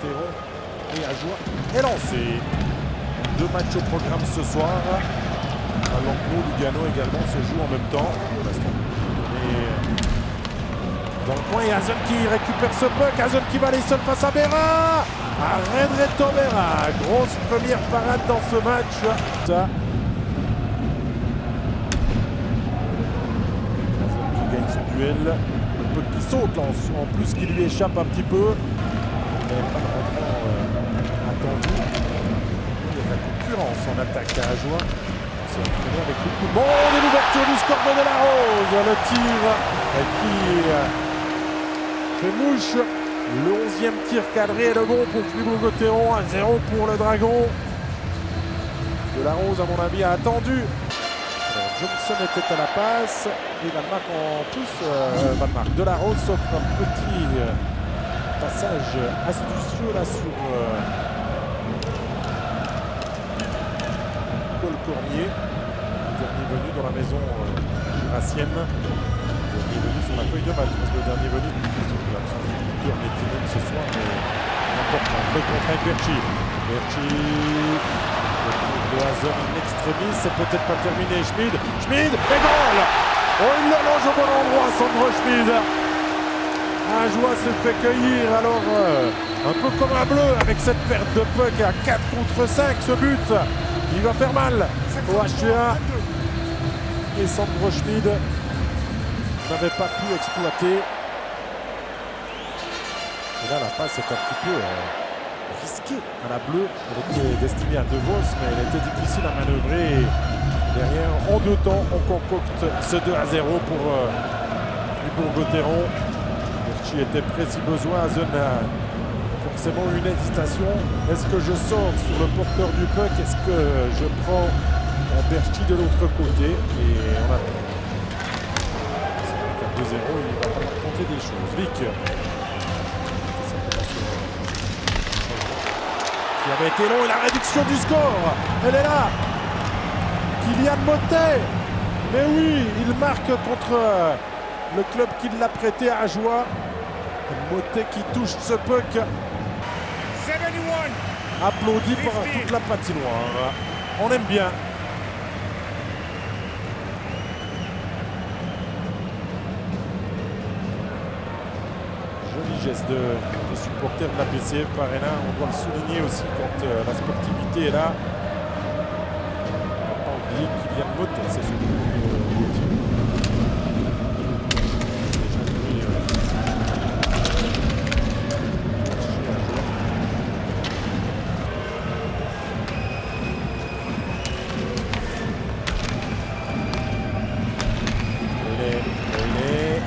Gauthieron et Ajoie est lancé. 2 matchs au programme ce soir. L'Enclos Lugano également se joue en même temps. Et dans le coin, il y a Hazen qui récupère ce puck. Hazen qui va aller seul face à Berra. Arrête Reto Berra. Grosse première parade dans ce match. Ça. Hazen qui gagne son duel. Le puck qui saute en plus qui lui échappe un petit peu. Mais pas vraiment attendu. Il y a de la concurrence en attaque à Ajoie. C'est entraîné avec le coup de bon et l'ouverture du score de la Rose. Le tir qui fait mouche. Le 11e tir cadré est le bon pour Fribourg Gauthieron. 1-0 pour le Dragon. De la Rose, à mon avis, a attendu. Alors, Johnson était à la passe. Et Valmark en plus. Valmark de la Rose s'offre un petit passage astucieux là sur Paul Cormier. Le dernier venu dans la maison jurassienne. Le dernier venu sur la feuille de match. Parce que le dernier venu. On était même ce soir, mais important. Le contre avec Berchi. Berchi. Le coup de Hazen in extremis, c'est peut-être pas terminé. Schmid et goal. Oh, il le longe au bon endroit, Sandro Schmid. Ajoie s'est fait cueillir, alors un peu comme un bleu avec cette perte de puck à 4 contre 5. Ce but, il va faire mal au HCA. Et Sandro Schmid n'avait pas pu exploiter. Et là, la passe est un petit peu risquée à la bleue. Elle était destinée à De Vos, mais elle était difficile à manœuvrer. Et derrière, en 2 temps, on concocte ce 2-0 pour Fribourg Gauthieron. Berchi était prêt si besoin. Hazen a forcément une hésitation. Est-ce que je sors sur le porteur du puck? Est-ce que je prends Berchi de l'autre côté? Et on a... C'est vrai qu'à 2-0, il va falloir tenter des choses. Vic. Qui avait été long et la réduction du score, elle est là. Kylian Motet, mais oui, il marque contre le club qui l'a prêté à Ajoie. Motet qui touche ce puck, applaudi par toute la patinoire. On aime bien. Joli geste des supporters de la BCF Arena. On doit le souligner aussi quand la sportivité est là. On n'a pas oublié Kylian Motet, c'est ce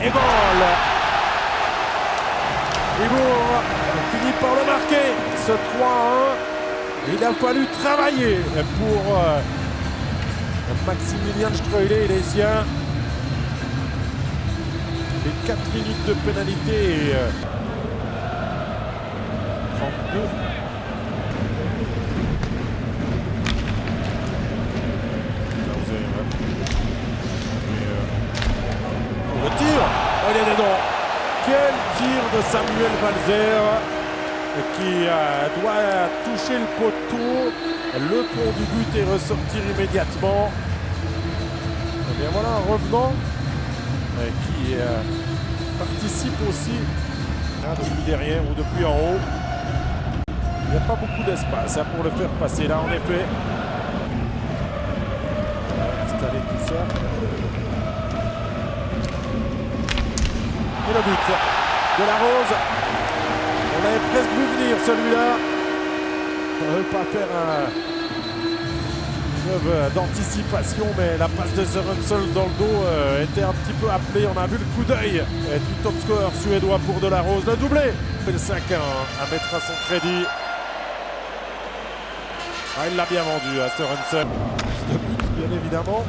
et goal. Fribourg finit par le marquer, ce 3-1. Il a fallu travailler pour Maximilian Streuler et les siens. Les 4 minutes de pénalité et 32. Le tir, il est dedans. Quel tir de Samuel Valzer qui doit toucher le poteau. Le pont du but et ressortir immédiatement. Et bien voilà un revenant qui participe aussi depuis derrière ou depuis en haut. Il n'y a pas beaucoup d'espace pour le faire passer là en effet. On va installer tout ça. Et le but de la Rose. On avait presque vu venir celui-là. On ne veut pas faire une œuvre d'anticipation, mais la passe de Sørensen dans le dos était un petit peu appelée. On a vu le coup d'œil du top scorer suédois pour de la Rose. Le doublé. Le 5-1 à mettre à son crédit. Ah, il l'a bien vendu à Sørensen. Ce but, bien évidemment.